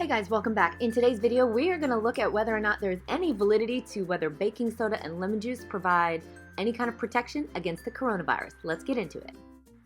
Hey guys, welcome back. In today's video, we are going to look at whether or not there's any validity to whether baking soda and lemon juice provide any kind of protection against the coronavirus. Let's get into it.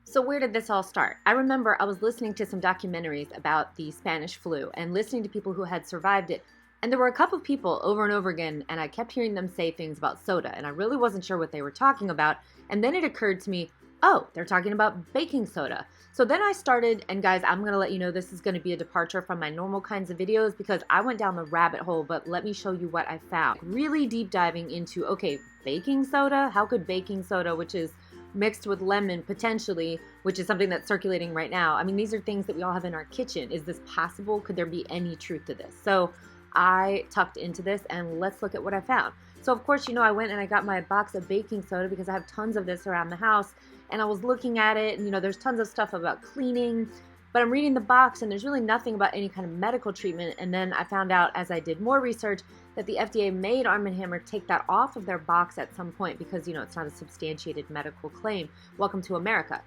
So where did this all start? I remember I was listening to some documentaries about the Spanish flu and listening to people who had survived it. And there were a couple of people over and over again, and I kept hearing them say things about soda, and I really wasn't sure what they were talking about. And then it occurred to me, oh, they're talking about baking soda. So then I started, and guys, I'm going to let you know this is going to be a departure from my normal kinds of videos because I went down the rabbit hole, but let me show you what I found. Really deep diving into, okay, baking soda? How could baking soda, which is mixed with lemon potentially, which is something that's circulating right now. I mean, these are things that we all have in our kitchen. Is this possible? Could there be any truth to this? So I tucked into this and let's look at what I found. So of course, you know, I went and I got my box of baking soda because I have tons of this around the house. And I was looking at it, and you know, there's tons of stuff about cleaning, but I'm reading the box and there's really nothing about any kind of medical treatment. And then I found out as I did more research that the FDA made Arm & Hammer take that off of their box at some point because, you know, it's not a substantiated medical claim. Welcome to America.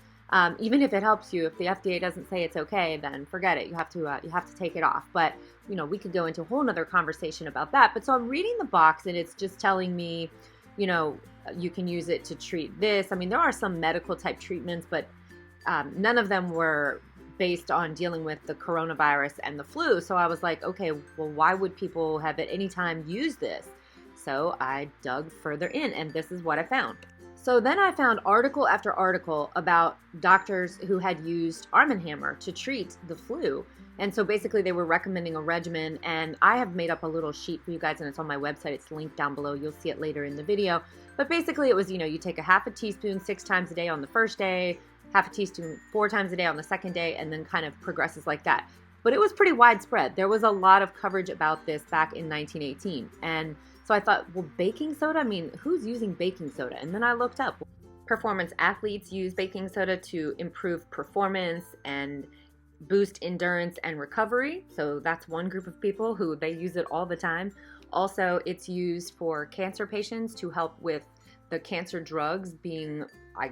Even if it helps you, if the FDA doesn't say it's okay, then forget it. You have to take it off. But, you know, we could go into a whole nother conversation about that. But so I'm reading the box and it's just telling me, you know, you can use it to treat this. I mean, there are some medical type treatments, but none of them were based on dealing with the coronavirus and the flu. So I was like, okay, well, why would people have at any time used this? So I dug further in, and this is what I found. So then I found article after article about doctors who had used Arm & Hammer to treat the flu. And so basically they were recommending a regimen, and I have made up a little sheet for you guys, and it's on my website. It's linked down below. You'll see it later in the video. But basically it was, you know, you take a half a teaspoon 6 times a day on the first day, half a teaspoon 4 times a day on the second day, and then kind of progresses like that. But it was pretty widespread. There was a lot of coverage about this back in 1918. And so I thought, well, baking soda? I mean, who's using baking soda? And then I looked up. Performance athletes use baking soda to improve performance and boost endurance and recovery. So that's one group of people who they use it all the time. Also, it's used for cancer patients to help with the cancer drugs being, I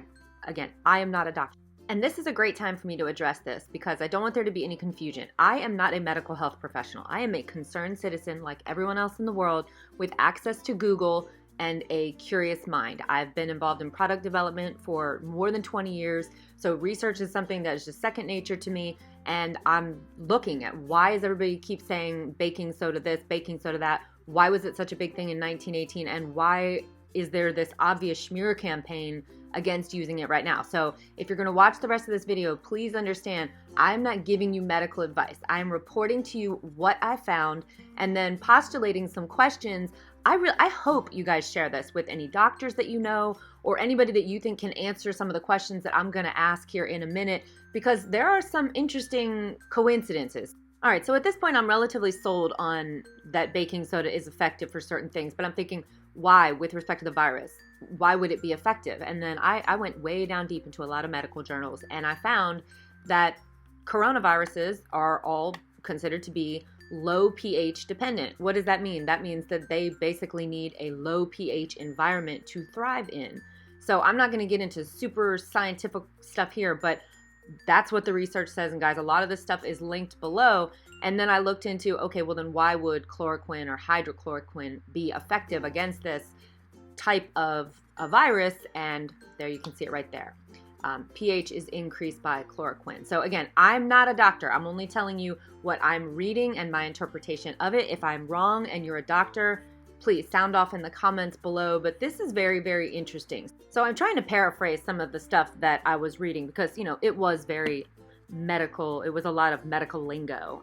am not a doctor. And this is a great time for me to address this because I don't want there to be any confusion. I am not a medical health professional. I am a concerned citizen like everyone else in the world with access to Google and a curious mind. I've been involved in product development for more than 20 years. So research is something that is just second nature to me. And I'm looking at why does everybody keep saying baking soda this, baking soda that? Why was it such a big thing in 1918? And why is there this obvious smear campaign against using it right now? So if you're going to watch the rest of this video, please understand I'm not giving you medical advice. I'm reporting to you what I found and then postulating some questions. I hope you guys share this with any doctors that you know or anybody that you think can answer some of the questions that I'm going to ask here in a minute because there are some interesting coincidences. All right, so at this point I'm relatively sold on that baking soda is effective for certain things, but I'm thinking why with respect to the virus? Why would it be effective? And then I went way down deep into a lot of medical journals and I found that coronaviruses are all considered to be low pH dependent. What does that mean? That means that they basically need a low pH environment to thrive in. So I'm not going to get into super scientific stuff here, but that's what the research says. And guys, a lot of this stuff is linked below. And then I looked into, okay, well then why would chloroquine or hydrochloroquine be effective against this type of a virus? And there you can see it right there. pH is increased by chloroquine. So again, I'm not a doctor. I'm only telling you what I'm reading and my interpretation of it. If I'm wrong and you're a doctor, please sound off in the comments below. But this is very, very interesting. So I'm trying to paraphrase some of the stuff that I was reading because, you know, it was very medical. It was a lot of medical lingo.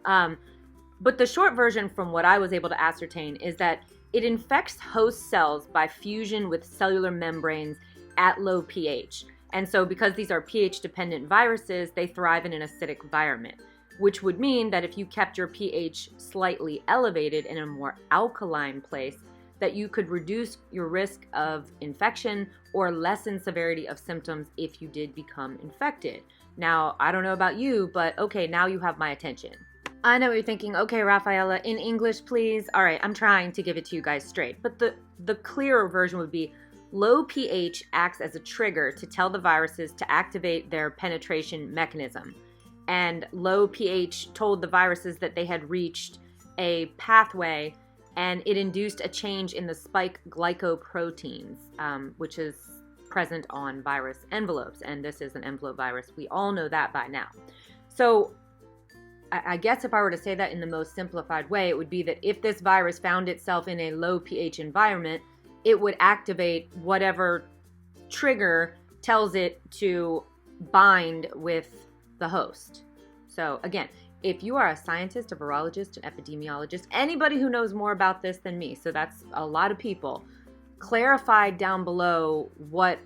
But the short version from what I was able to ascertain is that it infects host cells by fusion with cellular membranes at low pH. And so because these are pH-dependent viruses, they thrive in an acidic environment, which would mean that if you kept your pH slightly elevated in a more alkaline place, that you could reduce your risk of infection or lessen severity of symptoms if you did become infected. Now, I don't know about you, but okay, now you have my attention. I know what you're thinking. Okay, Rafaela, in English, please. All right, I'm trying to give it to you guys straight. But the clearer version would be low pH acts as a trigger to tell the viruses to activate their penetration mechanism. and low pH told the viruses that they had reached a pathway, and it induced a change in the spike glycoproteins, which is present on virus envelopes, and this is an envelope virus. We all know that by now. So I guess if I were to say that in the most simplified way, it would be that if this virus found itself in a low pH environment, it would activate whatever trigger tells it to bind with the host. So again, if you are a scientist, a virologist, an epidemiologist, anybody who knows more about this than me, so that's a lot of people, clarify down below what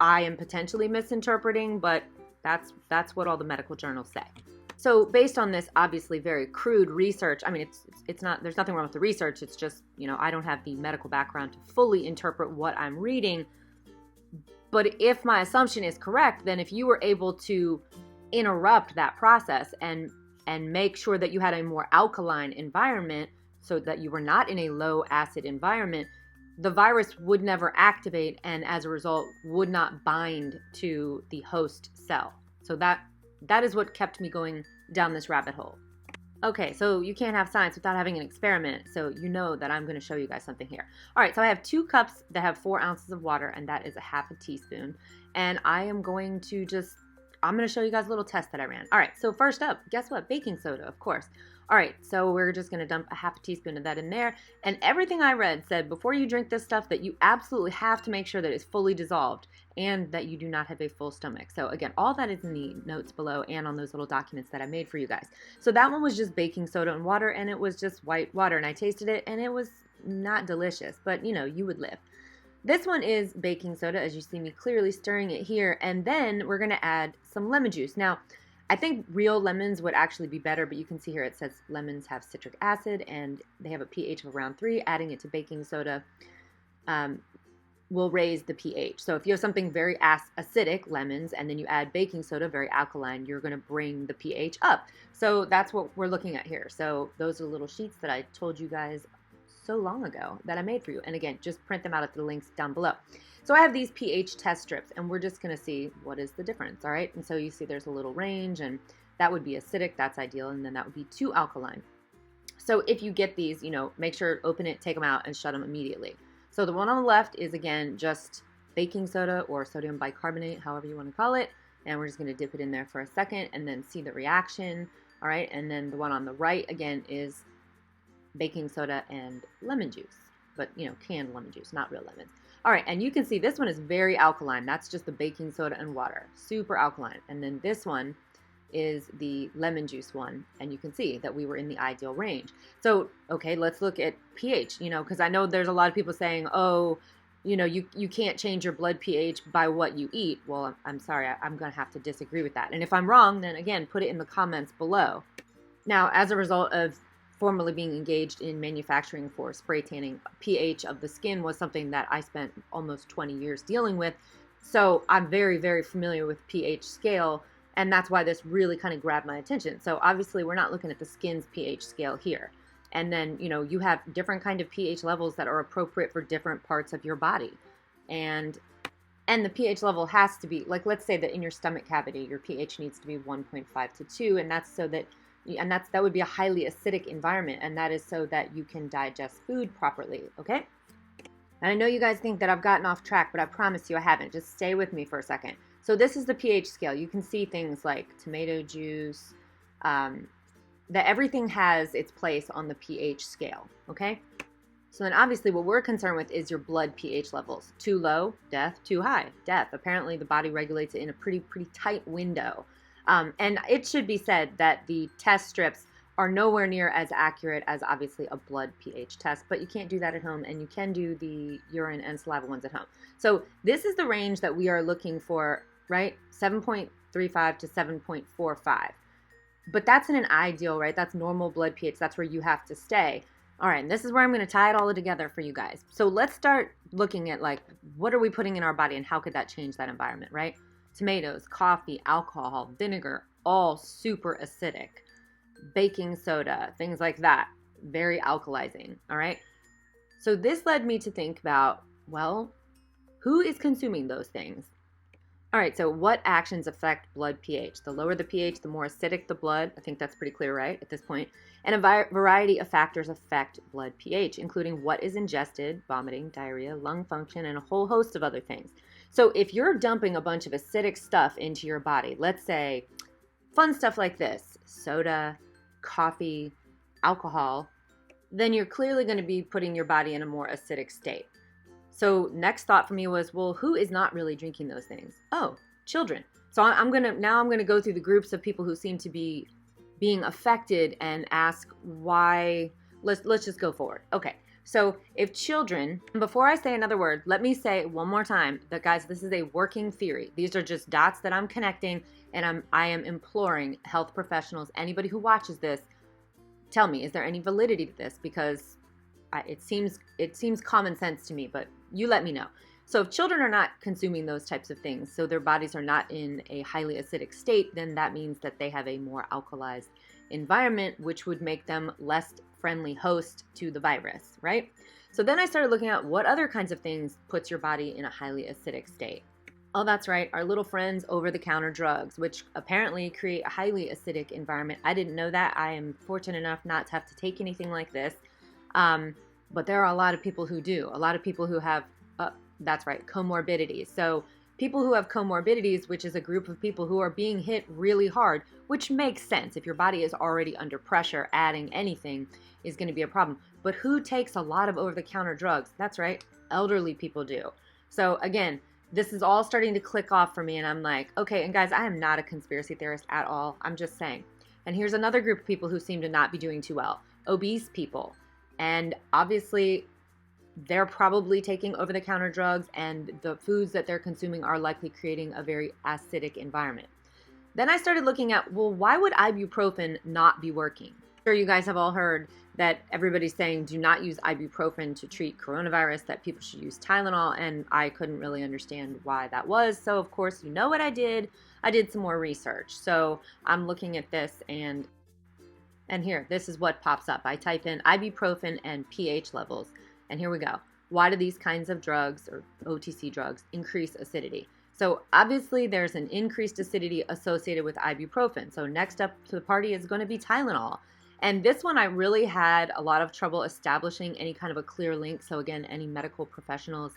I am potentially misinterpreting, but that's what all the medical journals say. So based on this obviously very crude research, I mean, it's not, there's nothing wrong with the research, it's just, you know, I don't have the medical background to fully interpret what I'm reading. But if my assumption is correct, then if you were able to interrupt that process and make sure that you had a more alkaline environment so that you were not in a low acid environment, the virus would never activate and as a result would not bind to the host cell. So that is what kept me going down this rabbit hole. Okay, so you can't have science without having an experiment, so you know that I'm going to show you guys something here. All right, so I have 2 cups that have 4 ounces of water, and that is a half a teaspoon. And I am going to I'm going to show you guys a little test that I ran. All right, so first up, guess what? Baking soda, of course. All right, so we're just going to dump a half a teaspoon of that in there. And everything I read said before you drink this stuff that you absolutely have to make sure that it's fully dissolved and that you do not have a full stomach. So again, all that is in the notes below and on those little documents that I made for you guys. So that one was just baking soda and water, and it was just white water, and I tasted it and it was not delicious, but you know, you would live. This one is baking soda, as you see me clearly stirring it here, and then we're going to add some lemon juice. Now, I think real lemons would actually be better, but you can see here it says lemons have citric acid and they have a pH of around 3. Adding it to baking soda will raise the pH. So if you have something very acidic, lemons, and then you add baking soda, very alkaline, you're going to bring the pH up. So that's what we're looking at here. So those are little sheets that I told you guys so long ago that I made for you. And again, just print them out at the links down below. So I have these pH test strips, and we're just going to see what is the difference, all right? And so you see there's a little range, and that would be acidic, that's ideal, and then that would be too alkaline. So if you get these, you know, make sure, open it, take them out, and shut them immediately. So the one on the left is, again, just baking soda or sodium bicarbonate, however you want to call it, and we're just going to dip it in there for a second and then see the reaction, all right? And then the one on the right, again, is baking soda and lemon juice, but, you know, canned lemon juice, not real lemons. All right, and you can see this one is very alkaline. That's just the baking soda and water, super alkaline. And then this one is the lemon juice one, and you can see that we were in the ideal range. So, okay, let's look at pH, you know, because I know there's a lot of people saying, oh, you know, you can't change your blood pH by what you eat. Well, I'm sorry, I'm going to have to disagree with that. And if I'm wrong, then again, put it in the comments below. Now, as a result of formerly being engaged in manufacturing for spray tanning, pH of the skin was something that I spent almost 20 years dealing with. So I'm very, very familiar with pH scale, and that's why this really kind of grabbed my attention. So obviously we're not looking at the skin's pH scale here. And then, you know, you have different kind of pH levels that are appropriate for different parts of your body. And the pH level has to be, like, let's say that in your stomach cavity, your pH needs to be 1.5 to 2, and that's so that that would be a highly acidic environment, and that is so that you can digest food properly, okay? And I know you guys think that I've gotten off track, but I promise you I haven't. Just stay with me for a second. So this is the pH scale. You can see things like tomato juice, that everything has its place on the pH scale, okay? So then obviously what we're concerned with is your blood pH levels. Too low, death. Too high, death. Apparently the body regulates it in a pretty tight window. And it should be said that the test strips are nowhere near as accurate as obviously a blood pH test, but you can't do that at home, and you can do the urine and saliva ones at home. So this is the range that we are looking for, right? 7.35 to 7.45. But that's in an ideal, right? That's normal blood pH. That's where you have to stay. All right, and this is where I'm going to tie it all together for you guys. So let's start looking at, like, what are we putting in our body and how could that change that environment, right? Tomatoes, coffee, alcohol, vinegar, all super acidic. Baking soda, things like that, very alkalizing, all right? So this led me to think about, well, who is consuming those things? All right, so what actions affect blood pH? The lower the pH, the more acidic the blood. I think that's pretty clear, right, at this point. And a variety of factors affect blood pH, including what is ingested, vomiting, diarrhea, lung function, and a whole host of other things. So if you're dumping a bunch of acidic stuff into your body, let's say fun stuff like this, soda, coffee, alcohol, then you're clearly going to be putting your body in a more acidic state. So next thought for me was, well, who is not really drinking those things? Oh, children. So I'm gonna go through the groups of people who seem to be being affected and ask why. Let's just go forward. Okay. So if children, before I say another word, let me say one more time that, guys, this is a working theory. These are just dots that I'm connecting, and I am imploring health professionals, anybody who watches this, tell me, is there any validity to this? Because it seems common sense to me, but you let me know. So if children are not consuming those types of things, so their bodies are not in a highly acidic state, then that means that they have a more alkalized environment, which would make them less friendly host to the virus, right? So then I started looking at what other kinds of things puts your body in a highly acidic state. Oh, that's right, our little friends over-the-counter drugs, which apparently create a highly acidic environment. I didn't know that. I am fortunate enough not to have to take anything like this. But there are a lot of people who do. A lot of people who have, that's right, comorbidities. So people who have comorbidities, which is a group of people who are being hit really hard, which makes sense. If your body is already under pressure, adding anything is going to be a problem. But who takes a lot of over-the-counter drugs? That's right, elderly people do. So again, this is all starting to click off for me, and I'm like, okay, and guys, I am not a conspiracy theorist at all. I'm just saying. And here's another group of people who seem to not be doing too well. Obese people. And obviously, they're probably taking over-the-counter drugs, and the foods that they're consuming are likely creating a very acidic environment. Then I started looking at, well, why would ibuprofen not be working? I'm sure you guys have all heard that everybody's saying do not use ibuprofen to treat coronavirus, that people should use Tylenol, and I couldn't really understand why that was. So, of course, you know what I did? I did some more research. So I'm looking at this, and here, this is what pops up. I type in ibuprofen and pH levels, and here we go. Why do these kinds of drugs, or OTC drugs, increase acidity? So obviously there's an increased acidity associated with ibuprofen. So next up to the party is going to be Tylenol. And this one I really had a lot of trouble establishing any kind of a clear link. So again, any medical professionals,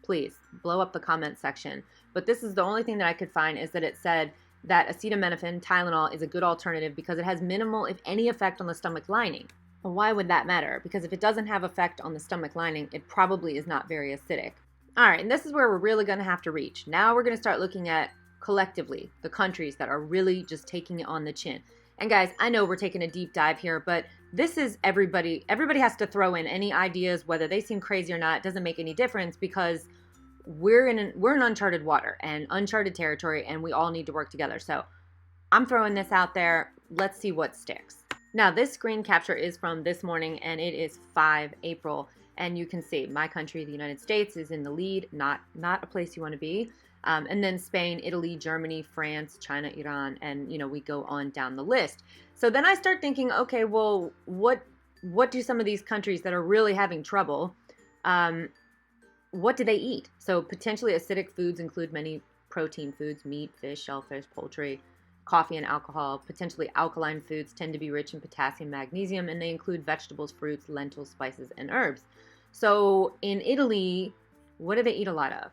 please blow up the comment section. But this is the only thing that I could find, is that it said that acetaminophen, Tylenol, is a good alternative because it has minimal, if any, effect on the stomach lining. Well, why would that matter? Because if it doesn't have effect on the stomach lining, it probably is not very acidic. All right, and this is where we're really going to have to reach. Now we're going to start looking at, collectively, the countries that are really just taking it on the chin. And guys, I know we're taking a deep dive here, but this is everybody has to throw in any ideas, whether they seem crazy or not. It doesn't make any difference, because we're in uncharted water and uncharted territory, and we all need to work together. So I'm throwing this out there. Let's see what sticks. Now, this screen capture is from this morning, and it is 5 April. And you can see my country, the United States, is in the lead, not a place you want to be. And then Spain, Italy, Germany, France, China, Iran, and we go on down the list. So then I start thinking, okay, well, what do some of these countries that are really having trouble, what do they eat? So potentially acidic foods include many protein foods, meat, fish, shellfish, poultry, coffee, and alcohol. Potentially alkaline foods tend to be rich in potassium, magnesium, and they include vegetables, fruits, lentils, spices, and herbs. So in Italy, what do they eat a lot of?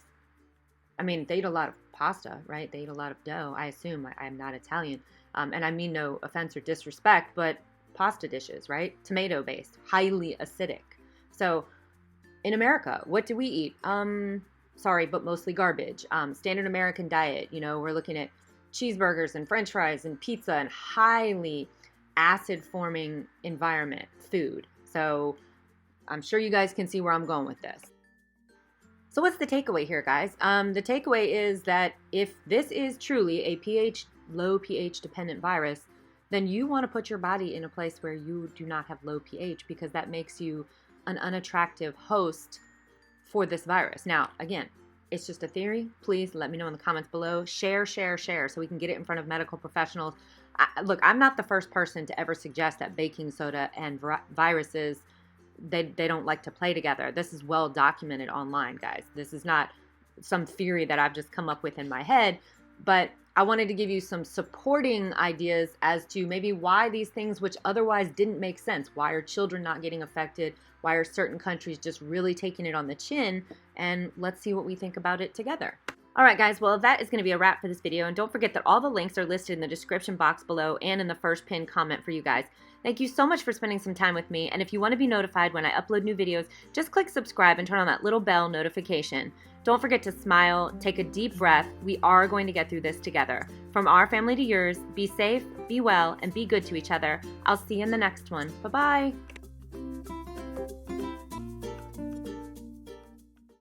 I mean, they eat a lot of pasta, right? They eat a lot of dough. I assume. I'm not Italian. And I mean no offense or disrespect, but pasta dishes, right? Tomato-based, highly acidic. So in America, what do we eat? Sorry, but mostly garbage. Standard American diet, we're looking at cheeseburgers and french fries and pizza and highly acid-forming environment food. So I'm sure you guys can see where I'm going with this. So what's the takeaway here, guys? The takeaway is that if this is truly a low pH dependent virus, then you want to put your body in a place where you do not have low pH, because that makes you an unattractive host for this virus. Now, again, it's just a theory. Please let me know in the comments below. Share, so we can get it in front of medical professionals. Look, I'm not the first person to ever suggest that baking soda and viruses, they don't like to play together. This is well documented online, guys. This is not some theory that I've just come up with in my head, but I wanted to give you some supporting ideas as to maybe why these things, which otherwise didn't make sense, why are children not getting affected? Why are certain countries just really taking it on the chin? And let's see what we think about it together. All right, guys, well, that is going to be a wrap for this video. And don't forget that all the links are listed in the description box below and in the first pinned comment for you guys. Thank you so much for spending some time with me. And if you want to be notified when I upload new videos, just click subscribe and turn on that little bell notification. Don't forget to smile, take a deep breath. We are going to get through this together. From our family to yours, be safe, be well, and be good to each other. I'll see you in the next one. Bye-bye.